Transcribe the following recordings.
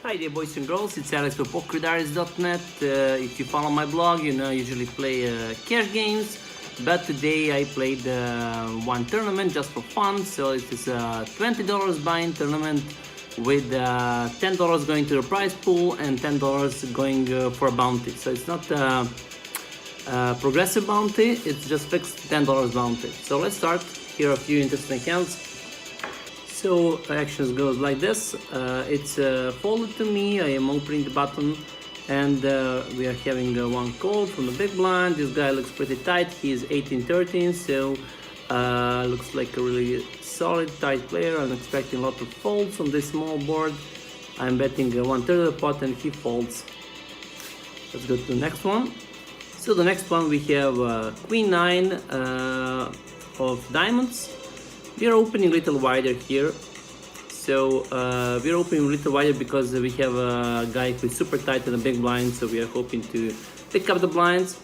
Hi there boys and girls, it's Alex for PokerDiaries.net. If you follow my blog, you know I usually play cash games, but today I played one tournament just for fun. So it is a $20 buy-in tournament with $10 going to the prize pool and $10 going for a bounty. So it's not progressive bounty, it's just fixed $10 bounty. So let's start. Here are a few interesting accounts. So actions goes like this. It's folded to me. I am opening the button, and we are having one call from the big blind. This guy looks pretty tight. He is 18-13, so looks like a really solid tight player. I'm expecting a lot of folds on this small board. I'm betting 1/3 of the pot, and he folds. Let's go to the next one. So the next one we have Queen 9 of diamonds. We are opening a little wider here. So we're opening a little wider because we have a guy who is super tight in the big blind, so we are hoping to pick up the blinds.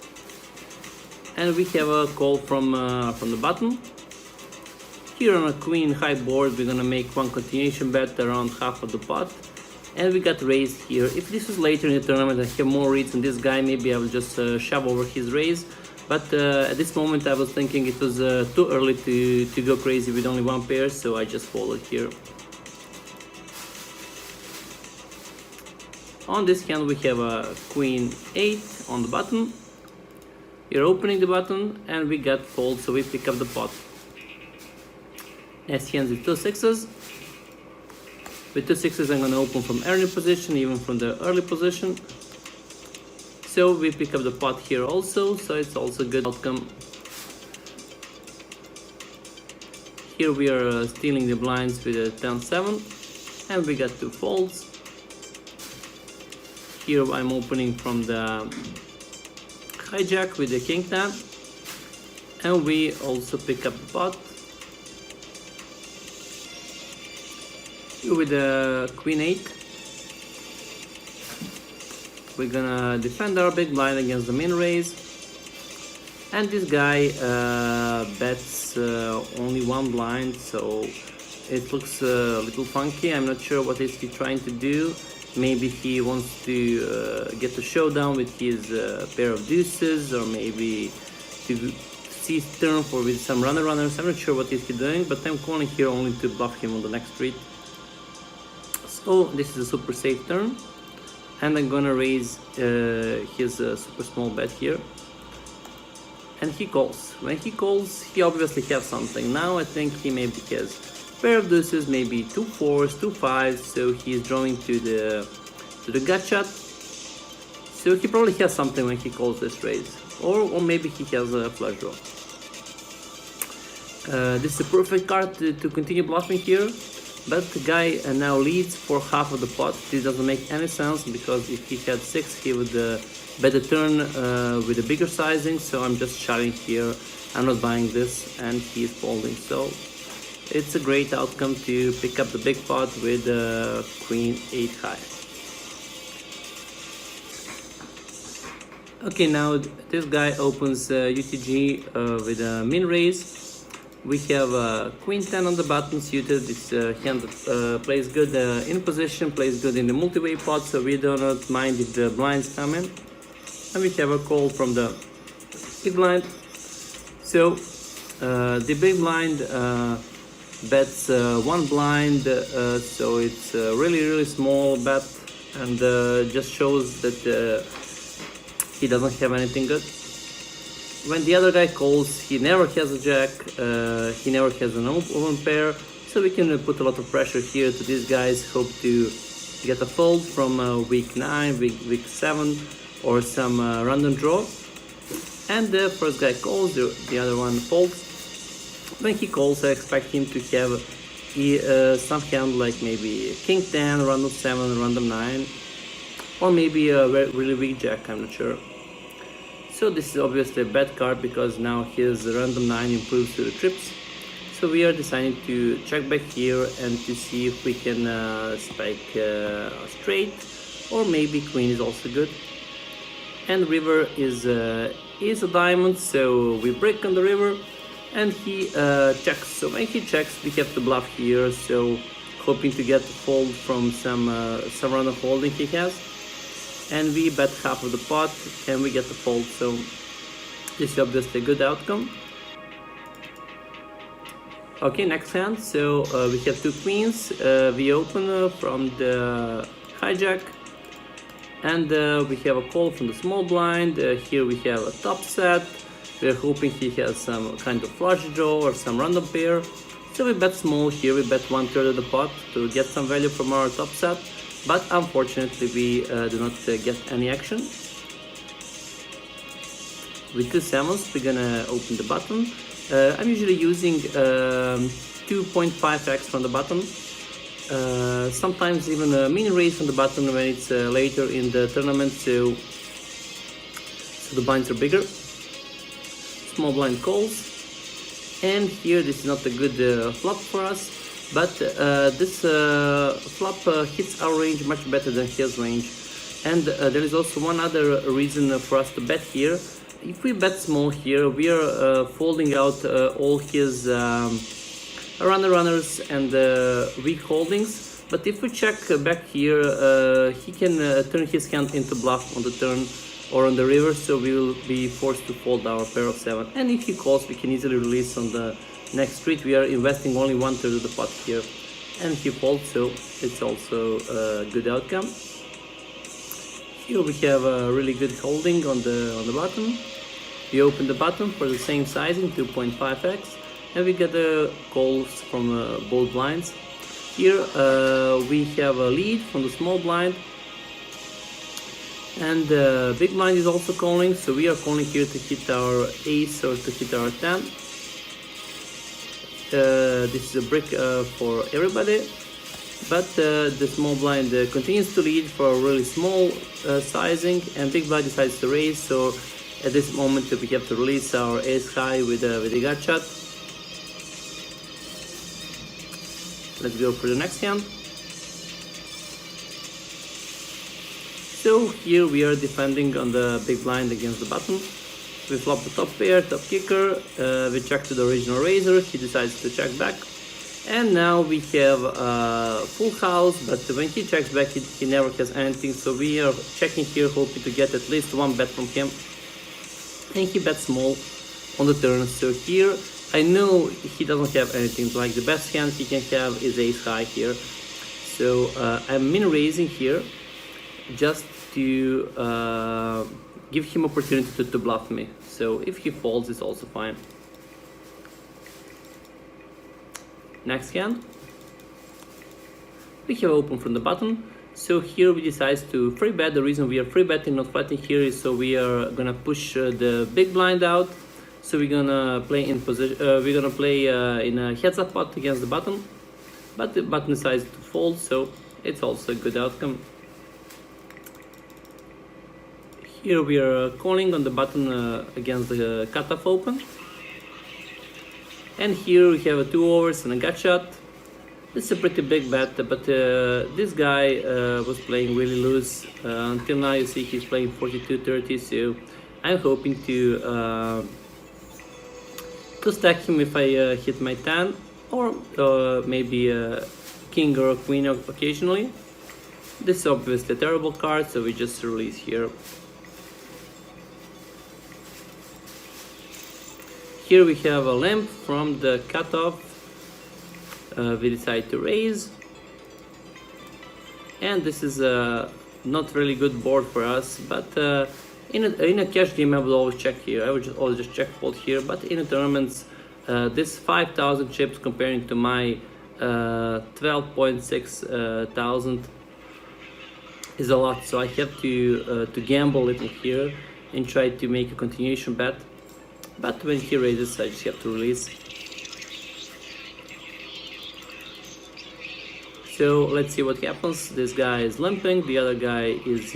And we have a call from the button. Here on a queen high board, we're gonna make one continuation bet around half of the pot. And we got raised here. If this was later in the tournament, I have more reads on this guy, maybe I will just shove over his raise. But at this moment I was thinking it was too early to go crazy with only one pair, so I just folded here. On this hand we have a Queen 8 on the button. We're opening the button and we got fold, so we pick up the pot. Next hands with 2 sixes. With 2 sixes I'm gonna open from early position, even from the early position. So we pick up the pot here also, so it's also a good outcome. Here we are stealing the blinds with a 10-7, and we got 2 folds. Here I'm opening from the hijack with the king 10, and we also pick up the pot. Here with the Queen 8. We're gonna defend our big blind against the min raise, and this guy bets only one blind, so it looks a little funky. I'm not sure what is he trying to do. Maybe he wants to get a showdown with his pair of deuces, or maybe to seize turn for with some runners. I'm not sure what is he doing, but I'm calling here only to bluff him on the next read. So this is a super safe turn. And I'm gonna raise his super small bet here, and he calls. When he calls, he obviously has something. Now I think he maybe has pair of deuces, maybe 2 4s, 2 5s, so he's drawing to the gut shot. So he probably has something when he calls this raise, or maybe he has a flush draw. This is a perfect card to continue bluffing here. But the guy now leads for half of the pot. This doesn't make any sense, because if he had 6, he would bet the turn with a bigger sizing. So I'm just shoving here. I'm not buying this, and he is folding. So it's a great outcome to pick up the big pot with Queen 8 high. Okay, now this guy opens UTG with a min raise. We have Queen 10 on the button suited. This hand plays good in position, plays good in the multi-way pot, so we do not mind if the blinds come in. And we have a call from the big blind. So the big blind bets 1 blind, so it's a really small bet, and just shows that he doesn't have anything good. When the other guy calls, he never has a jack, he never has an open pair, so we can put a lot of pressure here to these guys, hope to get a fold from week 9, week 7, or some random draw. And the first guy calls, the other one folds. When he calls, I expect him to have some hand like maybe king 10, random 7, random 9, or maybe a really weak jack, I'm not sure. So this is obviously a bad card, because now his random 9 improves to the trips. So we are deciding to check back here and to see if we can spike straight, or maybe queen is also good. And river is a diamond, so we break on the river, and he checks. So when he checks, we have to bluff here. So hoping to get a fold from some random holding he has, and we bet half of the pot and we get the fold. So this is obviously a good outcome. Okay, next hand. So we have two queens. We open from the hijack, and we have a call from the small blind. Here we have a top set. We're hoping he has some kind of flush draw or some random pair. So we bet small here. We bet 1/3 of the pot to get some value from our top set. But unfortunately, we do not get any action. With 2 sevens, we're gonna open the button. I'm usually using 2.5x from the button. Sometimes even a mini raise from the button when it's later in the tournament, so the blinds are bigger. Small blind calls, and here this is not a good flop for us, but this flop hits our range much better than his range. And there is also one other reason for us to bet here. If we bet small here, we are folding out all his runners and weak holdings. But if we check back here, he can turn his hand into bluff on the turn or on the river, so we will be forced to fold our pair of 7. And if he calls, we can easily release on the next street. We are investing only 1/3 of the pot here, and he folds, so it's also a good outcome. Here we have a really good holding on the button. We open the button for the same sizing, 2.5x, and we get the calls from both blinds. Here we have a lead from the small blind, and the big blind is also calling, so we are calling here to hit our ace or to hit our 10. This is a brick for everybody, but the small blind continues to lead for a really small sizing, and big blind decides to raise, so at this moment we have to release our ace high with a gut shot. Let's go for the next hand. So here we are defending on the big blind against the button. We flop the top pair, top kicker, we check to the original raiser, he decides to check back. And now we have a full house, but when he checks back, he never has anything, so we are checking here, hoping to get at least one bet from him. And he bets small on the turn, so here I know he doesn't have anything. Like the best hand he can have is ace high here, so I'm min raising here just to give him opportunity to bluff me. So if he folds, it's also fine. Next hand, we have open from the button. So here we decide to free bet. The reason we are free betting, not flatting here, is so we are gonna push the big blind out. So we're gonna play in position. We're gonna play in a heads up pot against the button, but the button decides to fold, so it's also a good outcome. Here we are calling on the button against the cutoff open, and here we have a 2 overs and a gut shot. This is a pretty big bet, but this guy was playing really loose until now. You see he's playing 42-30, so I'm hoping to stack him if I hit my 10, or maybe a king or a queen occasionally. This is obviously a terrible card, so we just release here. Here we have a limp from the cutoff. We decide to raise, and this is a not really good board for us, but in a cash game I would always check here. I would always just check fold here, but in the tournaments this 5,000 chips comparing to my 12.6 thousand is a lot, so I have to gamble a little here and try to make a continuation bet. But when he raises, I just have to release. So let's see what happens. This guy is limping, the other guy is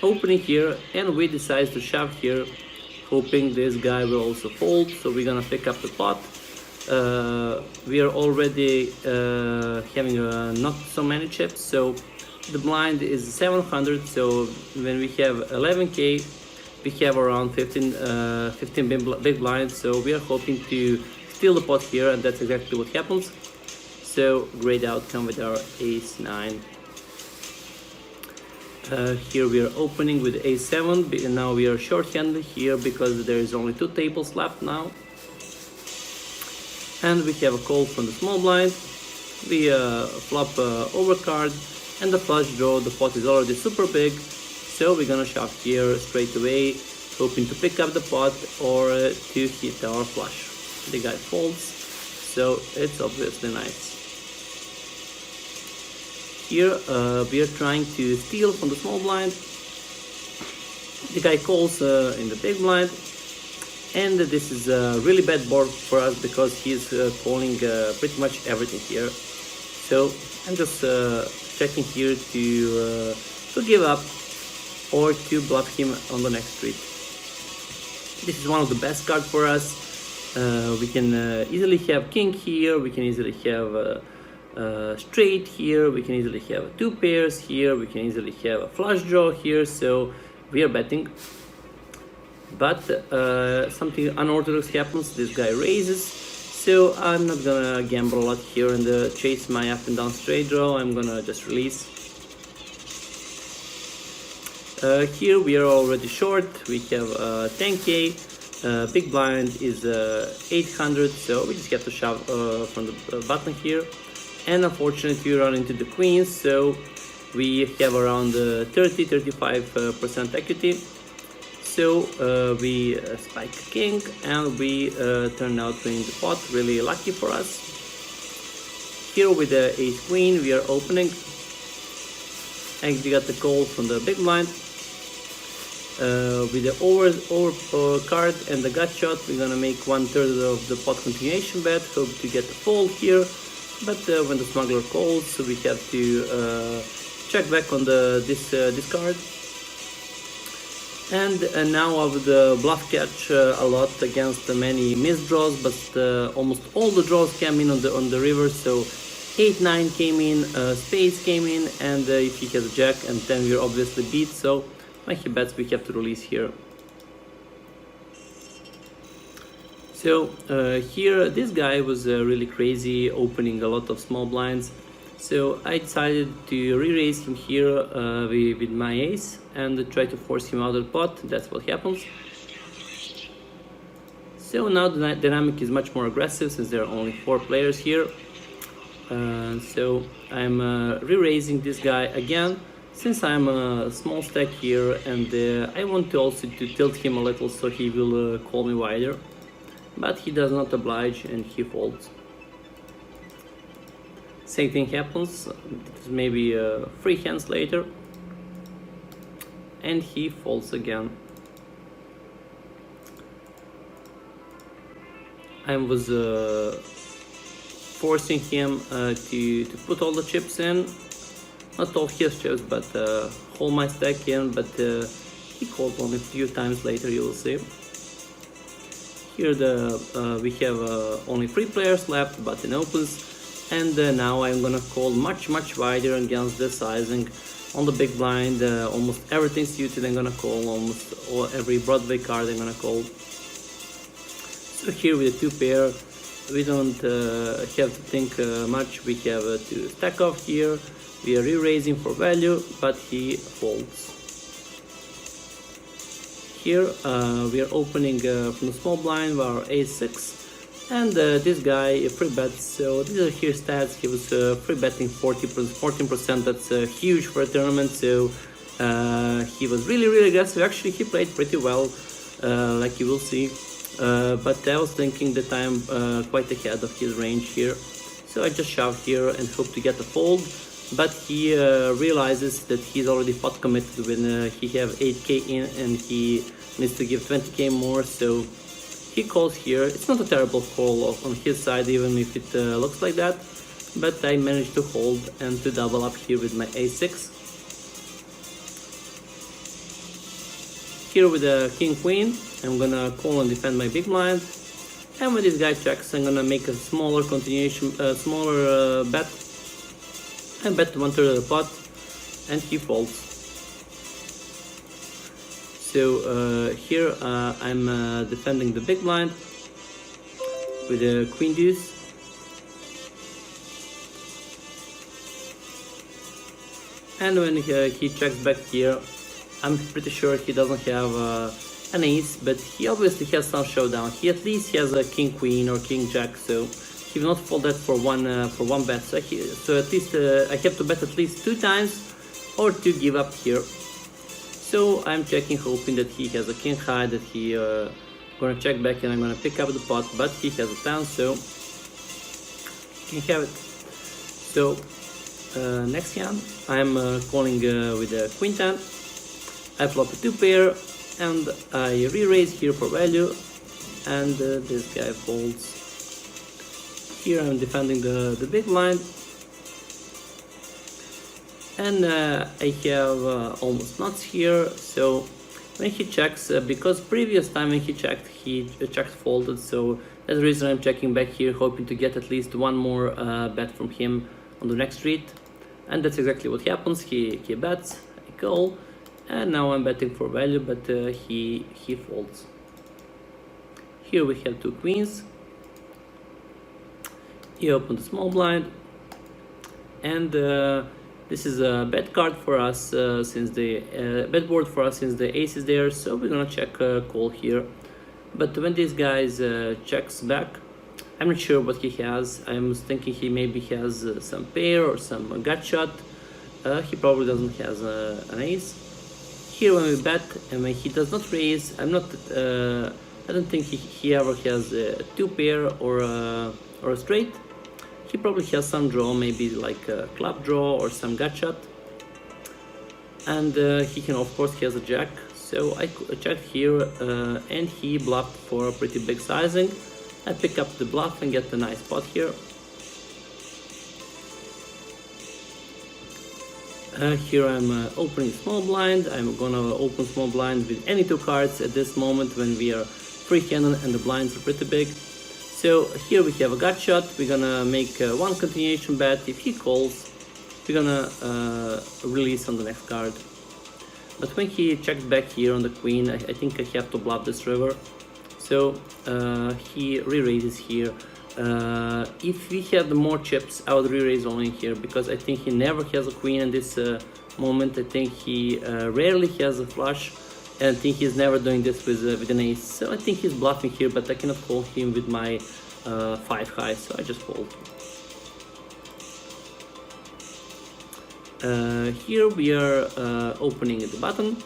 opening here, and we decide to shove here, hoping this guy will also fold. So we're gonna pick up the pot. We are already having not so many chips, so the blind is 700. So when we have 11k, we have around 15 big blinds. So we are hoping to steal the pot here, and that's exactly what happens. So great outcome with our ace 9. Here we are opening with a7, and now we are short-handed here because there is only 2 tables left now. And we have a call from the small blind. We flop overcard and the flush draw. The pot is already super big, so we're gonna shove here straight away, hoping to pick up the pot or to hit our flush. The guy folds, so it's obviously nice. Here we are trying to steal from the small blind. The guy calls in the big blind, and this is a really bad board for us because he's calling pretty much everything here. So I'm just checking here to give up or to bluff him on the next street. This is one of the best cards for us. We can easily have king here, we can easily have straight here, we can easily have 2 pairs here, we can easily have a flush draw here, so we are betting. But something unorthodox happens, this guy raises, so I'm not gonna gamble a lot here and chase my up and down straight draw. I'm gonna just release. Here we are already short, we have 10k, big blind is 800, so we just have to shove from the button here. And unfortunately we run into the queens, so we have around 30-35% equity. So we spike king and we turn out to win the pot, really lucky for us. Here with the ace queen we are opening, and we got the call from the big blind. With the over card and the gut shot, we're gonna make 1/3 of the pot continuation bet, hope to get the fold here. But when the smuggler calls, so we have to check back on this card. And now I would bluff catch a lot against many missed draws, but almost all the draws came in on the river. So 8-9 came in, spades came in, and if he has a jack and 10, we're obviously beat. So when he bets, we have to release here. So here this guy was really crazy, opening a lot of small blinds. So I decided to re-raise him here with my ace and try to force him out of the pot. That's what happens. So now the dynamic is much more aggressive since there are only 4 players here. So I'm re-raising this guy again since I'm a small stack here, and I want to also to tilt him a little so he will call me wider. But he does not oblige and he folds. Same thing happens, maybe 3 hands later, and he folds again. I was forcing him to put all the chips in, not all his chips, but hold my stack in, but he called only a few times later, you will see. Here we have only 3 players left, button opens, and now I'm gonna call much wider against the sizing on the big blind. Almost everything suited I'm gonna call, almost every Broadway card I'm gonna call. So here with the 2 pair, we don't have to think much. We have to stack off here. We are re-raising for value, but he folds. Here we are opening from the small blind with our ace-6, and this guy free bets. So these are here stats. He was free betting 14%. That's huge for a tournament. So he was really aggressive. Actually, he played pretty well, like you will see. But I was thinking that I'm quite ahead of his range here. So I just shove here and hope to get a fold. But he realizes that he's already pot committed when he have 8k in and he needs to give 20k more, so he calls here. It's not a terrible call on his side, even if it looks like that, but I managed to hold and to double up here with my a6. Here with the king-queen, I'm gonna call and defend my big blind, and when this guy checks, I'm gonna make a smaller continuation, smaller bet. I bet 1/3 of the pot, and he folds. So here I'm defending the big blind with the queen deuce. And when he checks back here, I'm pretty sure he doesn't have an ace, but he obviously has some showdown. He at least has a king queen or king jack, so he will not fold that for one bet. So at least I have to bet at least 2 times or to give up here. So I'm checking, hoping that he has a king high, that he gonna check back and I'm gonna pick up the pot, but he has a 10, so can have it. So next hand, I'm calling with a queen 10. I flop a 2 pair and I re-raise here for value, and this guy folds. Here I'm defending the big blind, and I have almost nuts here. So when he checks, because previous time when he checked folded, so that's the reason I'm checking back here, hoping to get at least one more bet from him on the next street. And that's exactly what happens. He bets, I call, and now I'm betting for value, but he folds. Here we have 2 queens. He opened the small blind, and this is a bet card for us since the bet board for us since the ace is there. So we're gonna check call here. But when this guy checks back, I'm not sure what he has. I'm thinking he maybe has some pair or some gut shot. He probably doesn't have an ace. Here when we bet and when he does not raise, I don't think he ever has a 2 pair or a straight. He probably has some draw, maybe like a club draw or some gut shot. And he can, of course, he has a jack. So I checked here and he bluffed for a pretty big sizing. I pick up the bluff and get a nice pot here. Here I'm opening small blind. I'm gonna open small blind with any 2 cards at this moment when we are free-handed and the blinds are pretty big. So here we have a gut shot. We're gonna make one continuation bet. If he calls, we're gonna release on the next card. But when he checks back here on the queen, I think I have to bluff this river. So he re-raises here. If we had more chips, I would re-raise only here, because I think he never has a queen in this moment. I think he rarely has a flush, and I think he's never doing this with an ace. So I think he's bluffing here, but I cannot call him with my 5 high, so I just fold. Here we are opening at the button.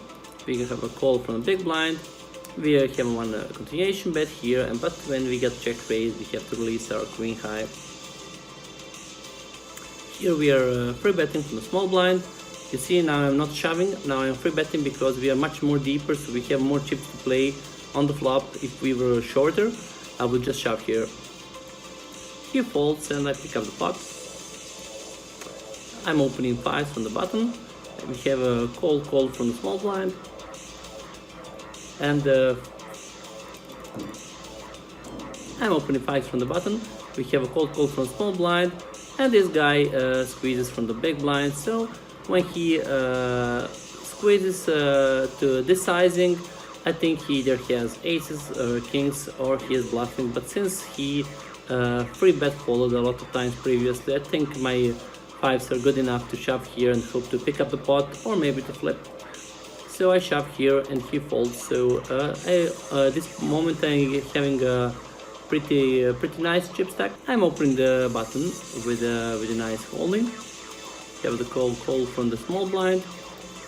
We have a call from a big blind. We have one continuation bet here, but when we get check raised, we have to release our queen high. Here we are free betting from the small blind. You see, now I'm not shoving, now I'm free betting because we are much more deeper, so we have more chips to play on the flop. If we were shorter, I would just shove here. He folds and I pick up the pot. I'm opening 5s from the button. We have a call from the small blind. And I'm opening 5s from the button. We have a call from small blind, and this guy squeezes from the big blind. So when he squeezes to this sizing, I think he either has aces or kings or he is bluffing. But since he free bet followed a lot of times previously, I think my 5s are good enough to shove here and hope to pick up the pot or maybe to flip. So I shove here and he folds. So this moment I'm having a pretty nice chip stack. I'm opening the button with a nice holding. We have the call from the small blind.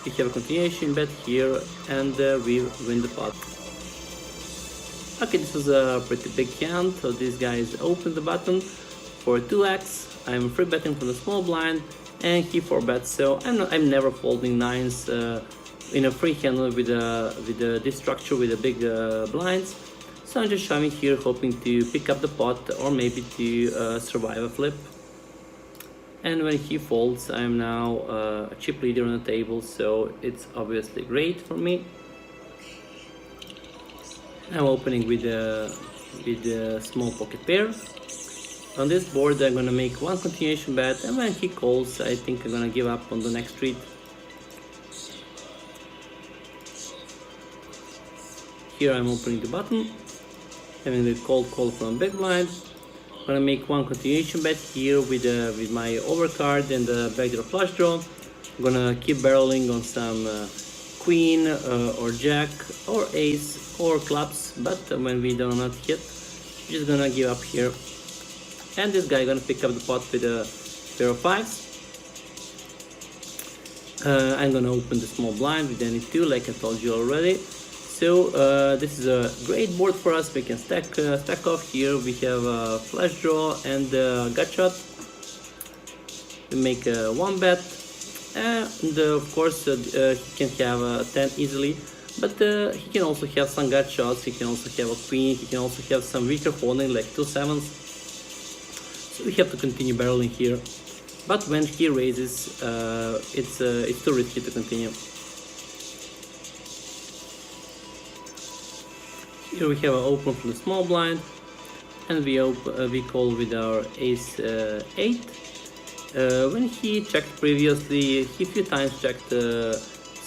We have a continuation bet here, and we win the pot. Okay, this was a pretty big hand. So these guys open the button for 2x. I'm free betting from the small blind, and he 4 bets. So I'm never folding 9s in a free hand with this structure with the big blinds. So I'm just shoving here, hoping to pick up the pot or maybe to survive a flip. And when he folds, I'm now a chip leader on the table, so it's obviously great for me. I'm opening with a small pocket pair. On this board, I'm gonna make one continuation bet, and when he calls, I think I'm gonna give up on the next street. Here I'm opening the button, having the call from big blind. I'm gonna make one continuation bet here with my overcard and the backdoor flush draw. I'm gonna keep barreling on some queen or jack or ace or clubs, but when we do not hit, we're just gonna give up here. And this guy gonna pick up the pot with a pair of fives. I'm gonna open the small blind with any two, like I told you already. So this is a great board for us. We can stack off here. We have a flush draw and a gut shot. We make one bet, and of course he can have a 10 easily. But he can also have some gut shots. He can also have a queen. He can also have some weaker holding like 2 sevens. So we have to continue barreling here. But when he raises, it's too risky to continue. Here we have an open from the small blind, and we call with our ace 8. When he checked previously, he few times checked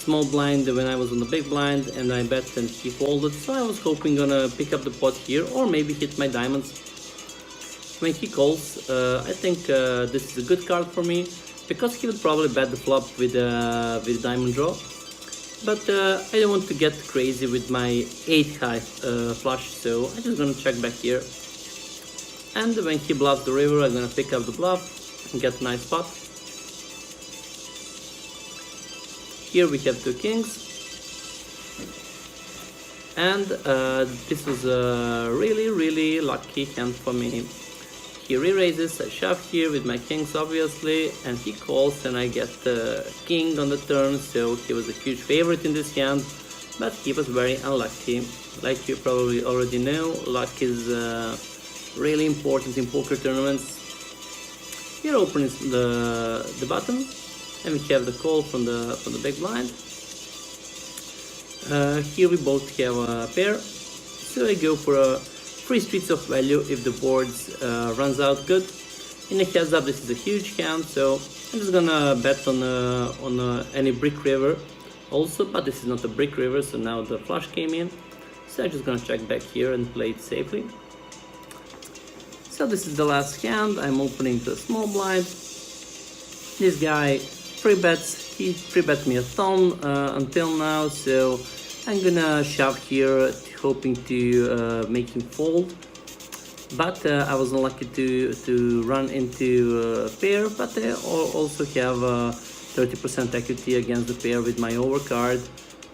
small blind when I was on the big blind, and I bet and he folded. So I was hoping gonna pick up the pot here, or maybe hit my diamonds. When he calls, I think this is a good card for me, because he would probably bet the flop with diamond draw. But I don't want to get crazy with my 8 high flush, so I'm just gonna check back here. And when he bluffs the river, I'm gonna pick up the bluff and get a nice pot. Here we have 2 kings. And this was a really lucky hand for me. He re-raises, I shove here with my kings obviously, and he calls and I get king on the turn, so he was a huge favorite in this hand, but he was very unlucky. Like you probably already know, luck is really important in poker tournaments. Here opens the bottom, and we have the call from the big blind. Here we both have a pair, so I go for a 3 streets of value if the board runs out good. In a heads up, this is a huge hand, so I'm just gonna bet on any brick river also, but this is not a brick river, so now the flush came in. So I'm just gonna check back here and play it safely. So this is the last hand. I'm opening the small blind. This guy 3 bets. He 3 bet me a ton until now, so I'm gonna shove here, hoping to make him fold. But I was unlucky to run into a pair, but I also have 30% equity against the pair with my overcard.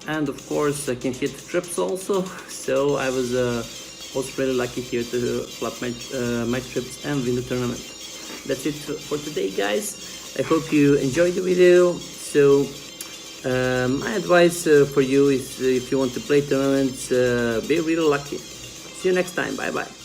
And of course I can hit trips also, so I was really lucky here to flop my trips and win the tournament. That's it for today, guys. I hope you enjoyed the video. So my advice for you is, if you want to play tournaments, be really lucky. See you next time. Bye bye.